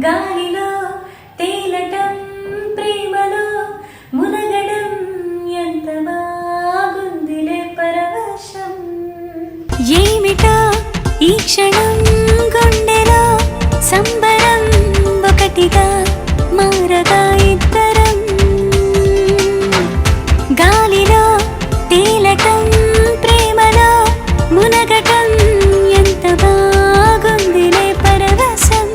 గాలిలో తేలటం ప్రేమలో మునగడం ఎంత బాగుందిలే పరవశం. ఏమిటో ఈ క్షణం గుండెలో సంబరం ఒకటిగా మారగా ఇద్దరం. గాలిలో తేలటం ప్రేమలో మునగటం ఎంత బాగుందిలే పరవశం.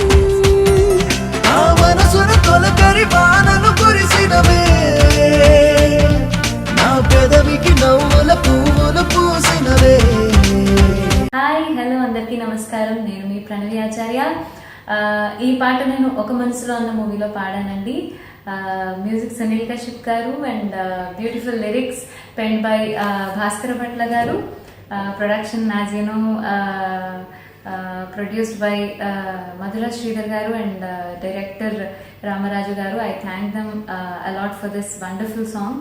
నా మనసును తొలకరి వానలు కురిసినవే, నా పెదవికి నవ్వుల పువ్వులు పూసినవే. హాయ్ హలో అందరికీ నమస్కారం. నేను మీ ప్రణవి ఆచార్య. ఈ పాట నేను ఒక మనసులో అన్న మూవీలో పాడానండి. Music Sunil Kashyap garu and beautiful lyrics penned by Bhaskara Bhatla garu. Production as you know produced by Madhura Sridhar గారు and director Ramaraju garu. I thank them a lot for this wonderful song.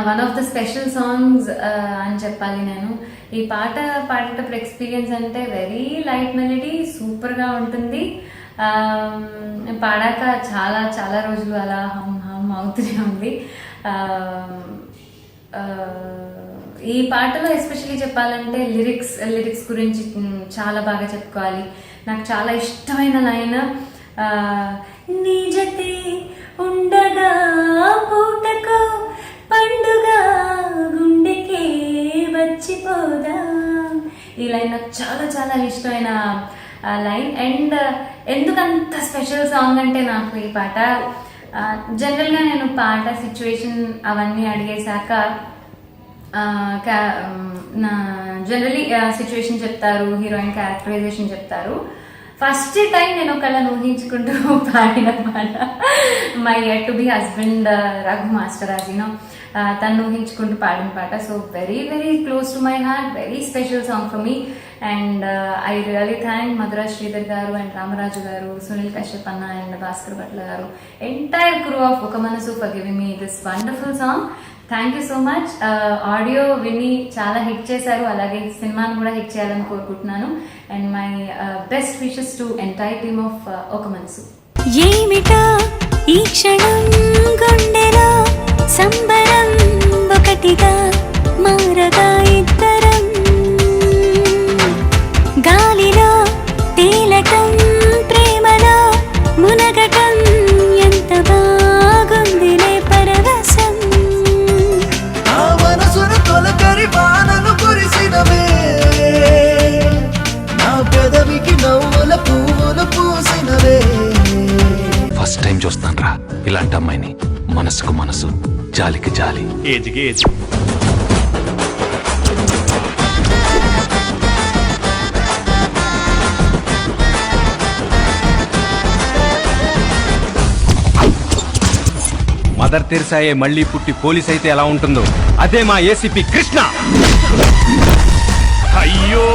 One of the special songs అని చెప్పాలి. నేను ఈ పాట పాడేటప్పుడు ఎక్స్పీరియన్స్ అంటే వెరీ లైట్ మెలడీ, సూపర్గా ఉంటుంది. పాడాక చాలా చాలా రోజులు అలా హమ్ హమ్ అవుతూనే ఉంది. ఈ పాటలో ఎస్పెషల్లీ చెప్పాలంటే లిరిక్స్ గురించి చాలా బాగా చెప్పుకోవాలి. నాకు చాలా ఇష్టమైన లైన్, నీ జతే ఉండగా పూటకో పండుగ గుండెకే వచ్చిపోదా. ఈ లైన్ నాకు చాలా చాలా ఇష్టమైన లైన్. అండ్ ఎందుకంత స్పెషల్ సాంగ్ అంటే నాకు ఈ పాట, జనరల్గా నేను పాట సిచ్యువేషన్ అవన్నీ అడిగేశాక జనరలీ సిచ్యువేషన్ చెప్తారు, హీరోయిన్ క్యారెక్టరైజేషన్ చెప్తారు. ఫస్ట్ టైం నేను ఒకళ్ళని ఊహించుకుంటూ పాడిన పాట my yet to be husband Raghu master అజినో, తను ఊహించుకుంటూ పాడిన పాట. So very very close to my heart, very special song for me. And I really thank Madhura Sridhar గారు అండ్ రామరాజు గారు, సునీల్ కశ్యప్ అన్న అండ్ భాస్కర్ భట్ల గారు, ఎంటైర్ క్రూ ఆఫ్ ఒక మనసు for giving me this wonderful song. Thank you so much. Audio విని చాలా hit చేశారు, అలాగే సినిమాను కూడా హిట్ చేయాలని కోరుకుంటున్నాను. And my best wishes to entire team of ఒక మనసు. ఏమిటో ఈ క్షణం గుండెలో సంబరం ఒకటిగా మారగా ఇద్దరం. గాలిలో తేలటం ప్రేమలో మునగటం ఎంత బాగుందిలే పరవశం. నా మనసును తొలకరి వానలు కురిసినవే, నా పెదవికి నవ్వుల పువ్వులు పూసినవే. ఫస్ట్ టైం చూస్తాను రా ఇలాంటి అమ్మాయిని. మనసుకు మనసు, జాలికి జాలి, ఏజ్కి ఏజ్. మదర్ తెరిసాయే మళ్ళీ పుట్టి పోలీస్ అయితే ఎలా ఉంటుందో అదే మా ఏసీపీ కృష్ణ. అయ్యో